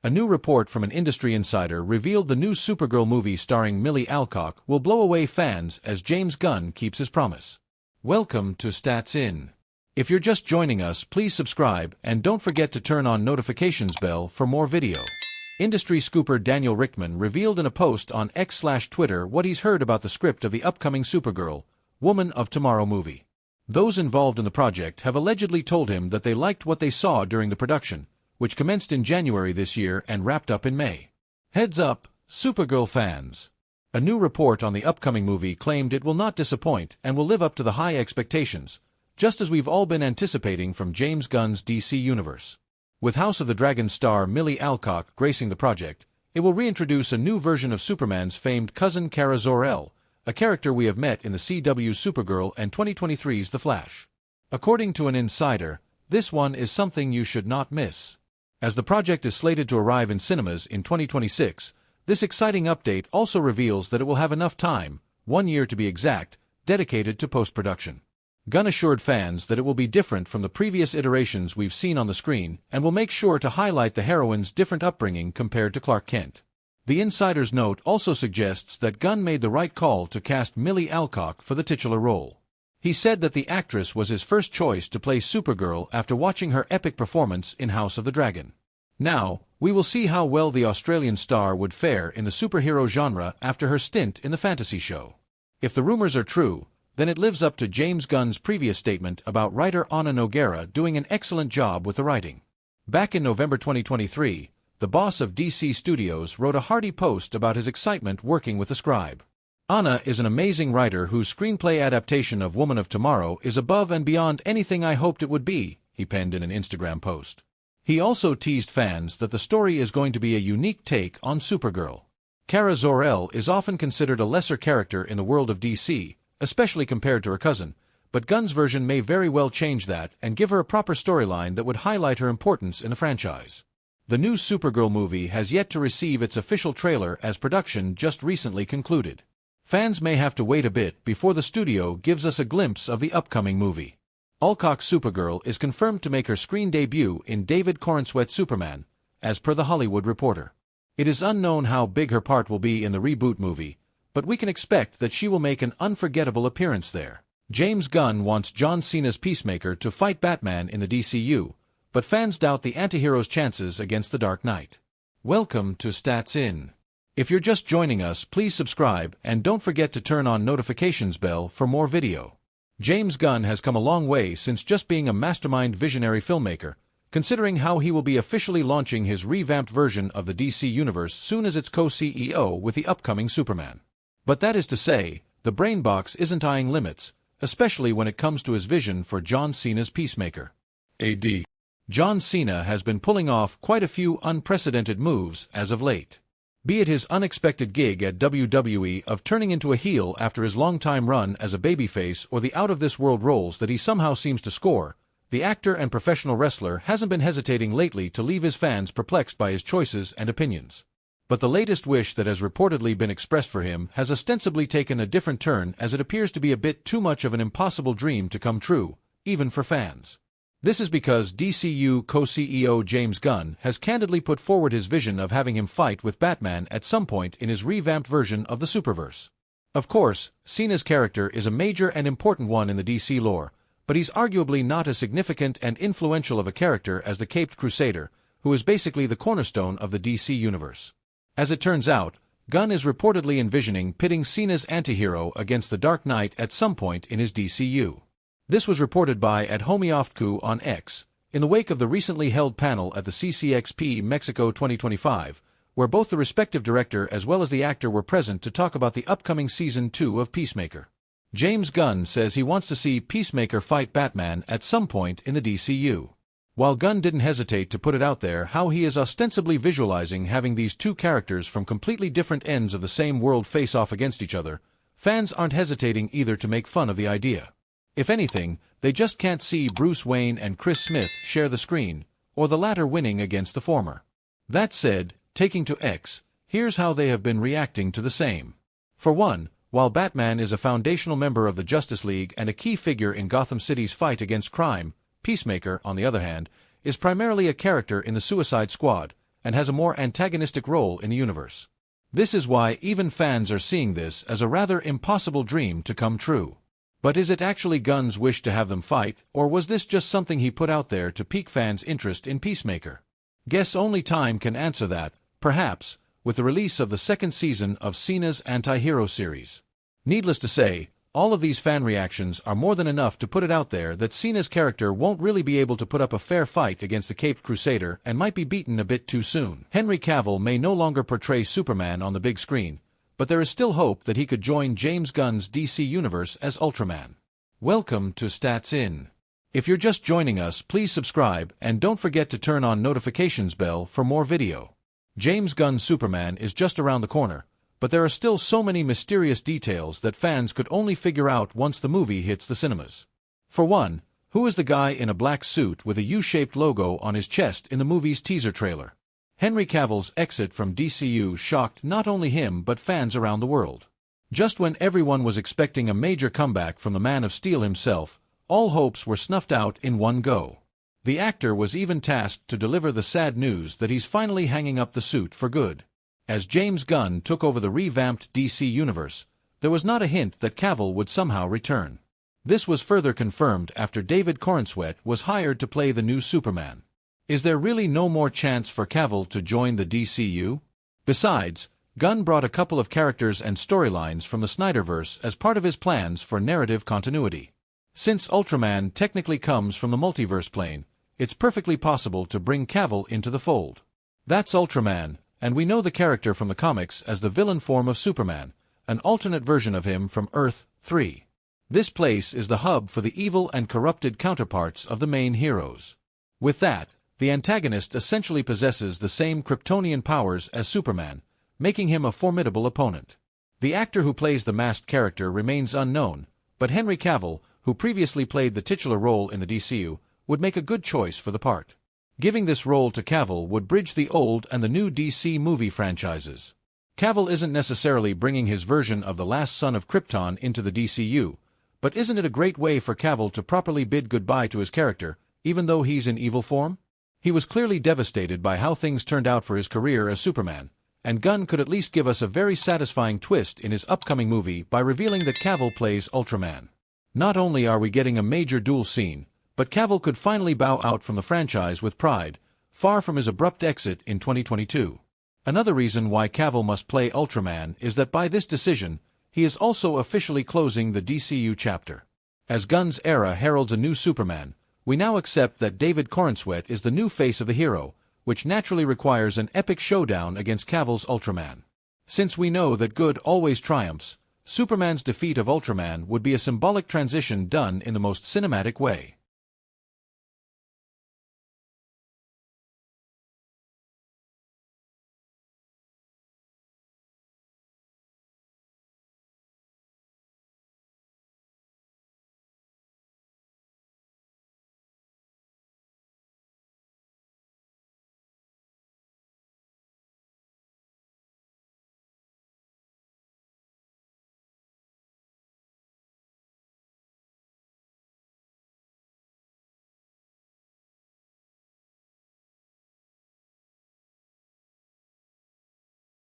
A new report from an industry insider revealed the new Supergirl movie starring Millie Alcock will blow away fans as James Gunn keeps his promise. Welcome to Stats In. If you're just joining us, please subscribe and don't forget to turn on notifications bell for more video. Industry scooper Daniel Richtman revealed in a post on X/Twitter what he's heard about the script of the upcoming Supergirl, Woman of Tomorrow movie. Those involved in the project have allegedly told him that they liked what they saw during the production, which commenced in January this year and wrapped up in May. Heads up, Supergirl fans! A new report on the upcoming movie claimed it will not disappoint and will live up to the high expectations, just as we've all been anticipating from James Gunn's DC Universe. With House of the Dragon star Millie Alcock gracing the project, it will reintroduce a new version of Superman's famed cousin Kara Zor-El, a character we have met in the CW's Supergirl and 2023's The Flash. According to an insider, this one is something you should not miss. As the project is slated to arrive in cinemas in 2026, this exciting update also reveals that it will have enough time, 1 year to be exact, dedicated to post-production. Gunn assured fans that it will be different from the previous iterations we've seen on the screen and will make sure to highlight the heroine's different upbringing compared to Clark Kent. The insider's note also suggests that Gunn made the right call to cast Millie Alcock for the titular role. He said that the actress was his first choice to play Supergirl after watching her epic performance in House of the Dragon. Now, we will see how well the Australian star would fare in the superhero genre after her stint in the fantasy show. If the rumors are true, then it lives up to James Gunn's previous statement about writer Ana Nogueira doing an excellent job with the writing. Back in November 2023, the boss of DC Studios wrote a hearty post about his excitement working with the scribe. Ana is an amazing writer whose screenplay adaptation of Woman of Tomorrow is above and beyond anything I hoped it would be, he penned in an Instagram post. He also teased fans that the story is going to be a unique take on Supergirl. Kara Zor-El is often considered a lesser character in the world of DC, especially compared to her cousin, but Gunn's version may very well change that and give her a proper storyline that would highlight her importance in the franchise. The new Supergirl movie has yet to receive its official trailer as production just recently concluded. Fans may have to wait a bit before the studio gives us a glimpse of the upcoming movie. Alcock's Supergirl is confirmed to make her screen debut in David Corenswet's Superman, as per The Hollywood Reporter. It is unknown how big her part will be in the reboot movie, but we can expect that she will make an unforgettable appearance there. James Gunn wants John Cena's Peacemaker to fight Batman in the DCU, but fans doubt the antihero's chances against the Dark Knight. Welcome to Stats In. If you're just joining us, please subscribe and don't forget to turn on notifications bell for more video. James Gunn has come a long way since just being a mastermind visionary filmmaker, considering how he will be officially launching his revamped version of the DC Universe soon as its co-CEO with the upcoming Superman. But that is to say, the brainbox isn't eyeing limits, especially when it comes to his vision for John Cena's Peacemaker. AD. John Cena has been pulling off quite a few unprecedented moves as of late. Be it his unexpected gig at WWE of turning into a heel after his long-time run as a babyface or the out-of-this-world roles that he somehow seems to score, the actor and professional wrestler hasn't been hesitating lately to leave his fans perplexed by his choices and opinions. But the latest wish that has reportedly been expressed for him has ostensibly taken a different turn, as it appears to be a bit too much of an impossible dream to come true, even for fans. This is because DCU co-CEO James Gunn has candidly put forward his vision of having him fight with Batman at some point in his revamped version of the Superverse. Of course, Cena's character is a major and important one in the DC lore, but he's arguably not as significant and influential of a character as the Caped Crusader, who is basically the cornerstone of the DC universe. As it turns out, Gunn is reportedly envisioning pitting Cena's antihero against the Dark Knight at some point in his DCU. This was reported by @Homieoftku on X, in the wake of the recently held panel at the CCXP Mexico 2025, where both the respective director as well as the actor were present to talk about the upcoming Season 2 of Peacemaker. James Gunn says he wants to see Peacemaker fight Batman at some point in the DCU. While Gunn didn't hesitate to put it out there how he is ostensibly visualizing having these two characters from completely different ends of the same world face off against each other, fans aren't hesitating either to make fun of the idea. If anything, they just can't see Bruce Wayne and Chris Smith share the screen, or the latter winning against the former. That said, taking to X, here's how they have been reacting to the same. For one, while Batman is a foundational member of the Justice League and a key figure in Gotham City's fight against crime, Peacemaker, on the other hand, is primarily a character in the Suicide Squad, and has a more antagonistic role in the universe. This is why even fans are seeing this as a rather impossible dream to come true. But is it actually Gunn's wish to have them fight, or was this just something he put out there to pique fans' interest in Peacemaker? Guess only time can answer that, perhaps, with the release of the second season of Cena's anti-hero series. Needless to say, all of these fan reactions are more than enough to put it out there that Cena's character won't really be able to put up a fair fight against the Caped Crusader and might be beaten a bit too soon. Henry Cavill may no longer portray Superman on the big screen, but there is still hope that he could join James Gunn's DC universe as Ultraman. Welcome to Stats In. If you're just joining us, please subscribe and don't forget to turn on notifications bell for more video. James Gunn's Superman is just around the corner, but there are still so many mysterious details that fans could only figure out once the movie hits the cinemas. For one, who is the guy in a black suit with a U-shaped logo on his chest in the movie's teaser trailer? Henry Cavill's exit from DCU shocked not only him but fans around the world. Just when everyone was expecting a major comeback from the Man of Steel himself, all hopes were snuffed out in one go. The actor was even tasked to deliver the sad news that he's finally hanging up the suit for good. As James Gunn took over the revamped DC universe, there was not a hint that Cavill would somehow return. This was further confirmed after David Corenswet was hired to play the new Superman. Is there really no more chance for Cavill to join the DCU? Besides, Gunn brought a couple of characters and storylines from the Snyderverse as part of his plans for narrative continuity. Since Ultraman technically comes from the multiverse plane, it's perfectly possible to bring Cavill into the fold. That's Ultraman, and we know the character from the comics as the villain form of Superman, an alternate version of him from Earth 3. This place is the hub for the evil and corrupted counterparts of the main heroes. With that, the antagonist essentially possesses the same Kryptonian powers as Superman, making him a formidable opponent. The actor who plays the masked character remains unknown, but Henry Cavill, who previously played the titular role in the DCU, would make a good choice for the part. Giving this role to Cavill would bridge the old and the new DC movie franchises. Cavill isn't necessarily bringing his version of the last son of Krypton into the DCU, but isn't it a great way for Cavill to properly bid goodbye to his character, even though he's in evil form? He was clearly devastated by how things turned out for his career as Superman, and Gunn could at least give us a very satisfying twist in his upcoming movie by revealing that Cavill plays Ultraman. Not only are we getting a major duel scene, but Cavill could finally bow out from the franchise with pride, far from his abrupt exit in 2022. Another reason why Cavill must play Ultraman is that by this decision, he is also officially closing the DCU chapter. As Gunn's era heralds a new Superman, we now accept that David Corenswet is the new face of the hero, which naturally requires an epic showdown against Cavill's Ultraman. Since we know that good always triumphs, Superman's defeat of Ultraman would be a symbolic transition done in the most cinematic way.